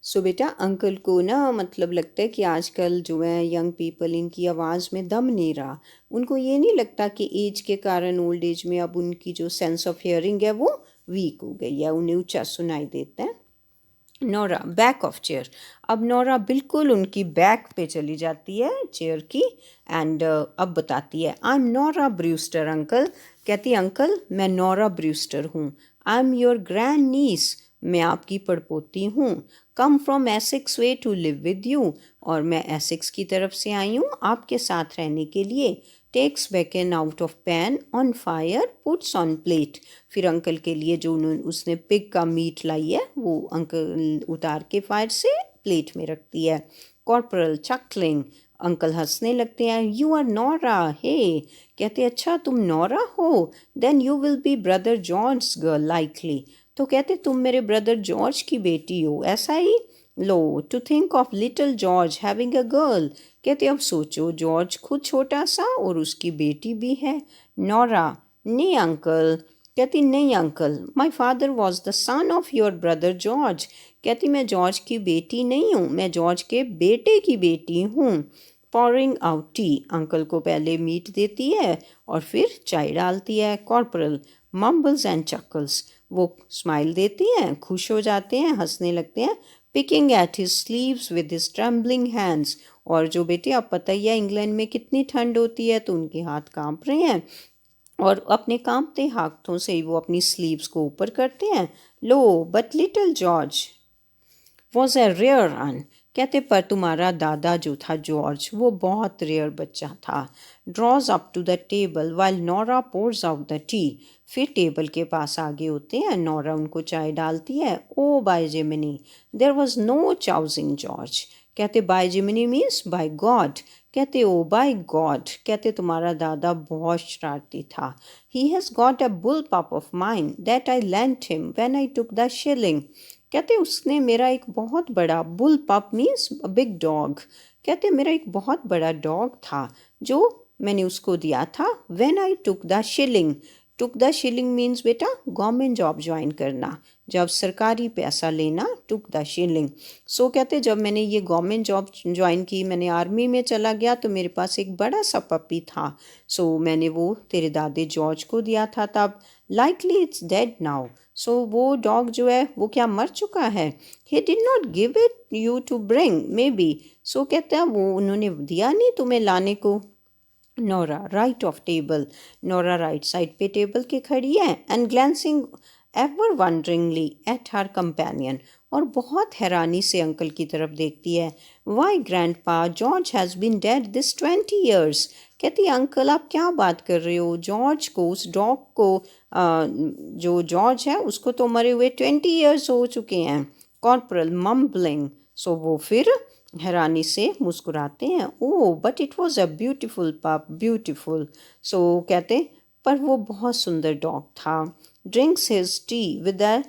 सो बेटा अंकल को ना मतलब लगता है कि आजकल जो है यंग पीपल इनकी आवाज़ में दम नहीं रहा। उनको ये नहीं लगता कि एज के कारण ओल्ड एज में अब उनकी जो सेंस ऑफ हियरिंग है वो वीक हो गई है, उन्हें ऊंचा सुनाई देता है। Nora back of chair. अब नोरा बिल्कुल उनकी बैक पे चली जाती है चेयर की एंड अब बताती है I am Nora Brewster uncle. कहती है अंकल मैं नोरा ब्रूस्टर हूँ। I am your grand niece, मैं आपकी पड़पोती हूँ। Come from Essex way to live with you, और मैं एसेक्स की तरफ से आई हूँ आपके साथ रहने के लिए। Takes bacon out of pan on fire puts on plate. फिर अंकल के लिए जो उसने पिग का मीट लाई है वो अंकल उतार के फायर से प्लेट में रखती है। कॉर्पोरल चकलिंग, अंकल हंसने लगते हैं। You are Nora, hey. कहते अच्छा तुम नोरा हो, then you will be brother George girl likely. तो कहते तुम मेरे ब्रदर जॉर्ज की बेटी हो, ऐसा ही। Lo to think of little George having a girl. कहते अब सोचो जॉर्ज खुद छोटा सा और उसकी बेटी भी है। नोरा नहीं अंकल। कहती नहीं uncle, my father was the son of your brother George. कहती मैं जॉर्ज की बेटी नहीं हूँ, मैं जॉर्ज के बेटे की बेटी हूँ। पॉरिंग आउट टी, अंकल को पहले मीट देती है और फिर चाय डालती है। कॉर्पोरल मम्बल्स एंड चकल्स, वो स्माइल देती हैं, खुश हो जाते हैं, हंसने लगते हैं। Picking at his sleeves with his trembling hands, और जो बेटे आप पता ही है इंग्लैंड में कितनी ठंड होती है तो उनके हाथ कांप रहे हैं और अपने कांपते हाथों से ही वो अपनी स्लीव्स को ऊपर करते हैं। Lo but little George was a rare un. कहते पर तुम्हारा दादा जो था जॉर्ज वो बहुत रेयर बच्चा था। Draws up to the table while Nora pours out the tea. फिर टेबल के पास आगे होते हैं, नोरा उनको चाय डालती है। Oh by jiminy there was no choosing George. कहते by jiminy means by God. कहते ओ बाय गॉड, कहते तुम्हारा दादा बहुत शरारती था। He has got a bull pup of mine that I lent him when I took the shilling. कहते उसने मेरा एक बहुत बड़ा बुल पप मीन्स बिग डॉग। कहते मेरा एक बहुत बड़ा डॉग था जो मैंने उसको दिया था। When I took the shilling, took the shilling means बेटा गवर्नमेंट जॉब ज्वाइन करना, जब सरकारी पैसा लेना, टुक द शिलिंग। सो कहते जब मैंने ये गवर्नमेंट जॉब ज्वाइन की, मैंने आर्मी में चला गया तो मेरे पास एक बड़ा सा पपी था। सो मैंने वो तेरे दादे जॉर्ज को दिया था तब। Likely it's dead now. So वो डॉग जो है वो क्या मर चुका है। He did not give it you to bring maybe. So कहता है वो उन्होंने दिया नहीं तुम्हें लाने को। Nora right of table, Nora right side पे टेबल के खड़ी है and glancing ever wonderingly at her companion, और बहुत हैरानी से अंकल की तरफ देखती है। Why grandpa George has been dead this 20 years। कहती अंकल आप क्या बात कर रहे हो, जॉर्ज को उस डॉग को जो जॉर्ज है उसको तो मरे हुए 20 years हो चुके हैं। कॉर्पोरल मम्बलिंग, सो वो फिर हैरानी से मुस्कुराते हैं। Oh but it was a beautiful pup, beautiful. So कहते पर वो बहुत सुंदर डॉग था। Drinks his tea with a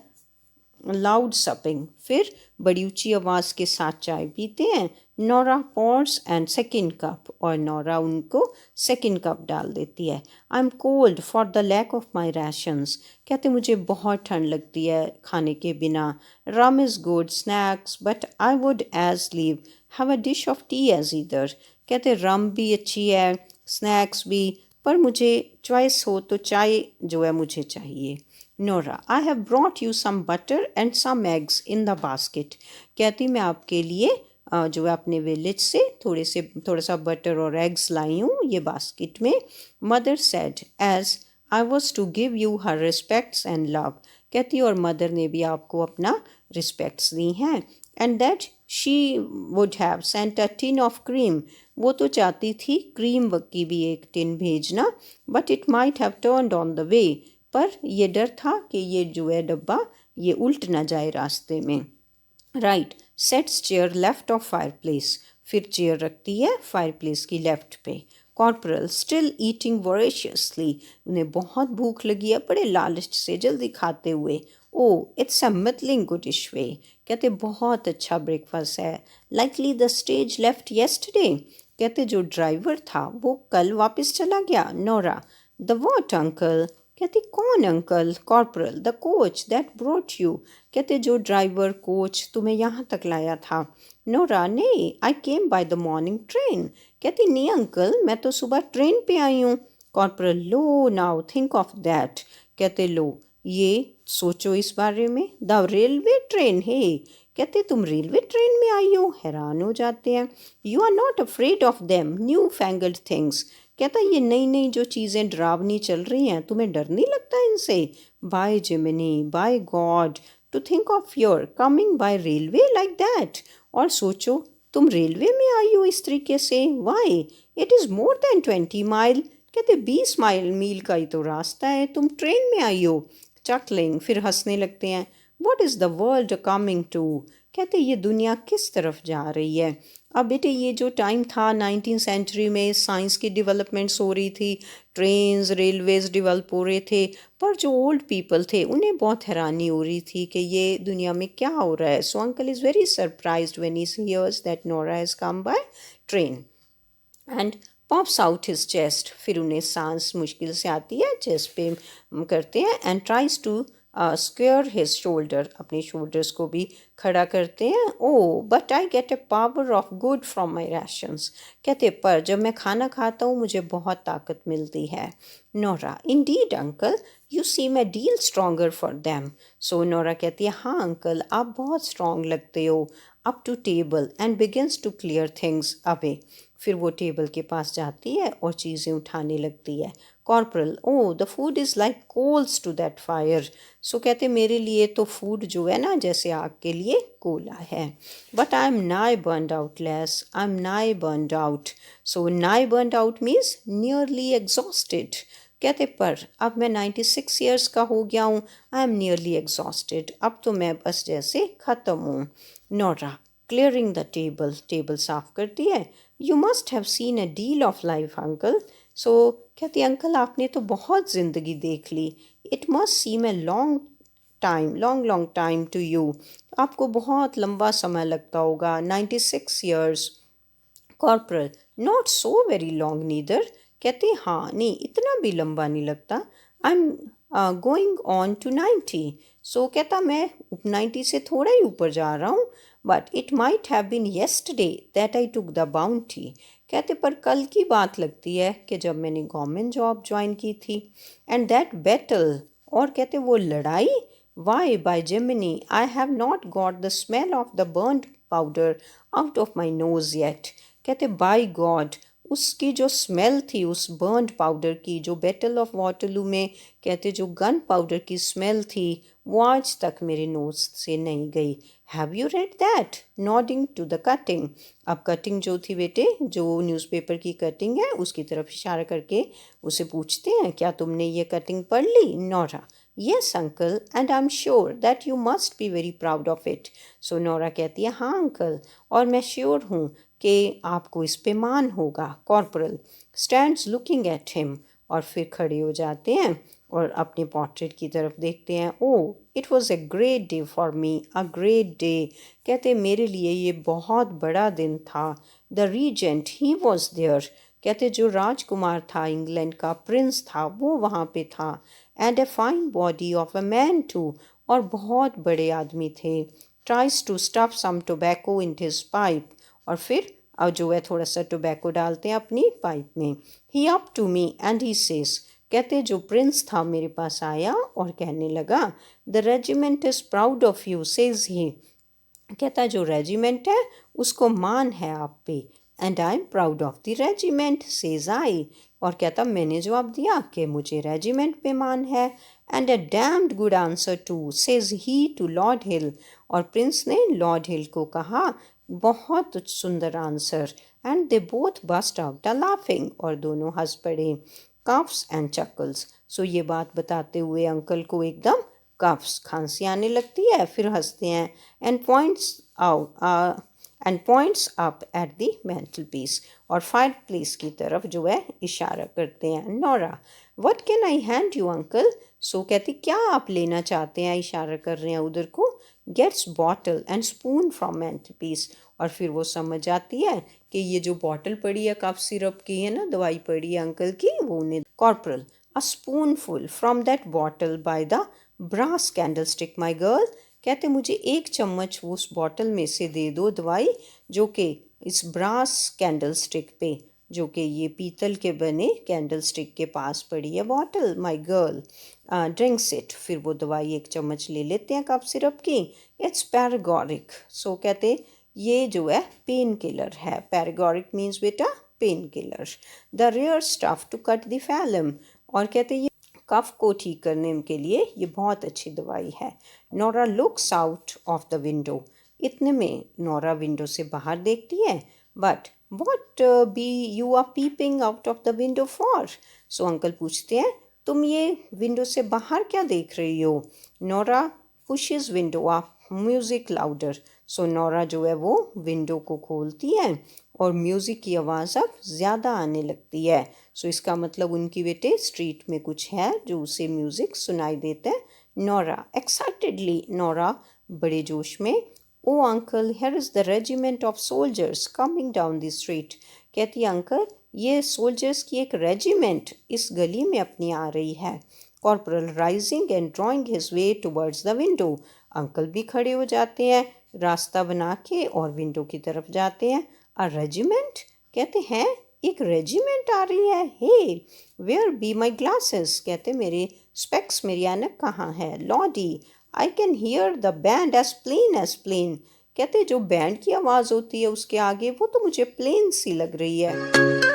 loud sipping, फिर बड़ी ऊंची आवाज़ के साथ चाय पीते हैं। Nora pours and second cup, और नोरा उनको सेकंड कप डाल देती है। I am cold for the lack of my rations. कहते मुझे बहुत ठंड लगती है खाने के बिना। Rum is good snacks but I would as leave have a dish of tea as either. कहते रम भी अच्छी है, स्नैक्स भी, पर मुझे चॉइस हो तो चाय जो है मुझे चाहिए। Nora I have brought you some butter and some eggs in the basket. कहती मैं आपके लिए जो है अपने विलेज से थोड़ा सा बटर और एग्स लाई हूँ ये बास्केट में। Mother said as I was to give you her respects and love. कहती और मदर ने भी आपको अपना रिस्पेक्ट्स दी हैं। And that she would have sent a tin of cream, वो तो चाहती थी क्रीम की भी एक टिन भेजना। But it might have turned on the way, पर यह डर था कि ये जो है डब्बा ये उल्ट ना जाए रास्ते में। Right sets chair left of fire place, फिर चेयर रखती है फायर प्लेस की लेफ्ट पे। कॉर्पोरल स्टिल ईटिंग वोरेशियसली, उन्हें बहुत भूख लगी है बड़े लालच से जल्दी खाते हुए। ओ इट्स अ मिडलिंग गुडिश वे, कहते बहुत अच्छा ब्रेकफास्ट है। Likely the stage left yesterday, कहते जो ड्राइवर था वो कल वापस चला गया। नोरा द वॉट अंकल, कहती कौन uncle? Corporal, the coach that brought you. कहते जो ड्राइवर कोच तुम्हें यहाँ तक लाया था। नोरा, नहीं, I came by the morning train. कहती नहीं अंकल, मैं तो सुबह ट्रेन पे आई हूँ। Corporal, low now think of that. कहते लो, ये सोचो इस बारे में। द रेलवे ट्रेन है। कहते तुम रेलवे ट्रेन में आई हो? हैरान हो जाते हैं। You are not afraid of them newfangled things. कहता ये नई नई जो चीज़ें डरावनी चल रही हैं, तुम्हें डर नहीं लगता इनसे? By Jiminy, by God, to think of your coming by railway like that. और सोचो तुम रेलवे में आई हो इस तरीके से। Why, it is more than 20 mile. कहते 20 मील का ही तो रास्ता है, तुम ट्रेन में आई हो। चकलिंग, फिर हंसने लगते हैं। What is the world coming to. कहते ये दुनिया किस तरफ जा रही है। अब बेटे ये जो टाइम था 19 सेंचुरी में, साइंस की डेवलपमेंट्स हो रही थी, ट्रेन्स रेलवेज़ डेवलप हो रहे थे, पर जो ओल्ड पीपल थे उन्हें बहुत हैरानी हो रही थी कि ये दुनिया में क्या हो रहा है। So uncle is very surprised when he hears that Nora has come by train and pops out his chest. फिर उन्हें सांस मुश्किल से आती है, चेस्ट पे करते हैं and tries to square his shoulder, अपने शोल्डर्स को भी खड़ा करते हैं। Oh but I get a power of good from my rations. कहते पर जब मैं खाना खाता हूँ मुझे बहुत ताकत मिलती है। Nora, indeed uncle, you seem a deal stronger for them. So Nora कहती है हाँ अंकल, आप बहुत स्ट्रॉन्ग लगते हो। Up to table and begins to clear things away. फिर वो टेबल के पास जाती है और चीज़ें उठाने लगती है। Corporal, oh the food is like coals to that fire. So कहते मेरे लिए तो फूड जो है ना जैसे आग के लिए कोला है। बट आई एम नाई burned out less, I am नाई बर्नड आउट। सो नाई burned out means nearly exhausted. कहते पर अब मैं 96 ईयर्स का हो गया हूँ, आई एम नियरली एग्जॉस्टेड, अब तो मैं बस जैसे ख़त्म हूँ। Nora, clearing the table, table साफ करती है। You must have seen a deal of life uncle. So कहती अंकल आपने तो बहुत ज़िंदगी देख ली। It must seem a long time, long long time to you. आपको बहुत लंबा समय लगता होगा, 96 years. Corporal, not so very long neither. कहते हाँ नहीं इतना भी लंबा नहीं लगता। I am going on to 90। सो कहता मैं 90 से थोड़ा ही ऊपर जा रहा हूँ। But it might have been yesterday that I took the bounty. कहते पर कल की बात लगती है कि जब मैंने गवर्नमेंट जॉब ज्वाइन की थी। एंड दैट बैटल, और कहते वो लड़ाई। Why by Jiminy, I have not got the smell of the burned powder out of my nose yet. कहते बाय गॉड, उसकी जो स्मेल थी उस बर्नड पाउडर की, जो बैटल ऑफ वाटरलू में कहते जो गन पाउडर की स्मेल थी, वो आज तक मेरे नोज से नहीं गई। Have you read that, nodding to the cutting. अब कटिंग जो थी बेटे, जो न्यूज़पेपर की कटिंग है उसकी तरफ इशारा करके उसे पूछते हैं क्या तुमने ये कटिंग पढ़ ली। Nora, yes uncle, and I am sure that you must be very proud of it. So Nora कहती है हाँ अंकल, और मैं श्योर हूँ कि आपको इस पे मान होगा। Corporal stands looking at him, और फिर खड़े हो जाते हैं और अपने पोर्ट्रेट की तरफ देखते हैं। Oh it was a great day for me, a great day. कहते मेरे लिए ये बहुत बड़ा दिन था। The regent he was there. कहते जो राजकुमार था इंग्लैंड का, प्रिंस था, वो वहाँ पे था। And a fine body of a man too, और बहुत बड़े आदमी थे। Tries to stuff some tobacco in his pipe, और फिर अब जो है थोड़ा सा टोबैको डालते हैं अपनी पाइप में। He up to me and he says, कहते जो प्रिंस था मेरे पास आया और कहने लगा the regiment is proud of you says he. कहता जो रेजिमेंट है उसको मान है आप पे। And I am proud of the regiment says I, और कहता मैंने जवाब दिया कि मुझे रेजिमेंट पे मान है। And a damned good answer too says he to Lord Hill, और प्रिंस ने लॉर्ड हिल को कहा बहुत सुंदर answer. And they both burst out a laughing, और दोनों हंस पड़े। कफ्स एंड चकल्स, सो ये बात बताते हुए अंकल को एकदम कफ्स, खांसी आने लगती है, फिर हंसते हैं। And points out and points up at the mantelpiece, और फायर प्लेस की तरफ जो है इशारा करते हैं। Nora, what can I hand you uncle. So कहती क्या आप लेना चाहते हैं, इशारा कर रहे हैं उधर को। Gets bottle and spoon from mantelpiece, और फिर वो समझ जाती है कि ये जो बॉटल पड़ी है कफ सिरप की है ना, दवाई पड़ी है अंकल की, वो उन्हें। Corporal, a spoonful from that bottle by the brass candlestick, my girl. कहते मुझे एक चम्मच उस बॉटल में से दे दो दवाई, जो कि इस ब्रास कैंडल स्टिक पे, जो कि ये पीतल के बने कैंडल स्टिक के पास पड़ी है bottle, my girl. Drinks it, फिर वो दवाई एक चम्मच ले लेते हैं कफ सिरप की। इट्स पैरागोरिक, सो कहते ये जो है पेन किलर है। पैरागोरिक मीन्स बेटा painkiller. The rare stuff to cut the phlegm, और कहते ये कफ को ठीक करने के लिए ये बहुत अच्छी दवाई है। Nora looks out of the window, इतने में नोरा विंडो से बाहर देखती है। But what be you are peeping out of the window for, so uncle पूछते हैं तुम ये विंडो से बाहर क्या देख रही हो। Nora pushes window up, music louder, so Nora जो है वो विंडो को खोलती है और म्यूज़िक की आवाज़ अब ज़्यादा आने लगती है। सो इसका मतलब उनकी बेटे स्ट्रीट में कुछ है जो उसे म्यूज़िक सुनाई देता है। नोरा एक्साइटेडली, नोरा बड़े जोश में, oh uncle here is the regiment of soldiers coming down the street, कहती है अंकल ये सोल्जर्स की एक रेजिमेंट इस गली में अपनी आ रही है। Corporal rising and drawing his way towards the window, uncle भी खड़े हो जाते हैं रास्ता बना के और विंडो की तरफ जाते हैं। अ रेजिमेंट, कहते हैं एक रेजिमेंट आ रही है। Hey where be my glasses, कहते मेरे स्पेक्स, मेरी ऐनक कहाँ है। Lordy I can hear the band as plain, कहते जो बैंड की आवाज़ होती है उसके आगे वो तो मुझे प्लेन सी लग रही है।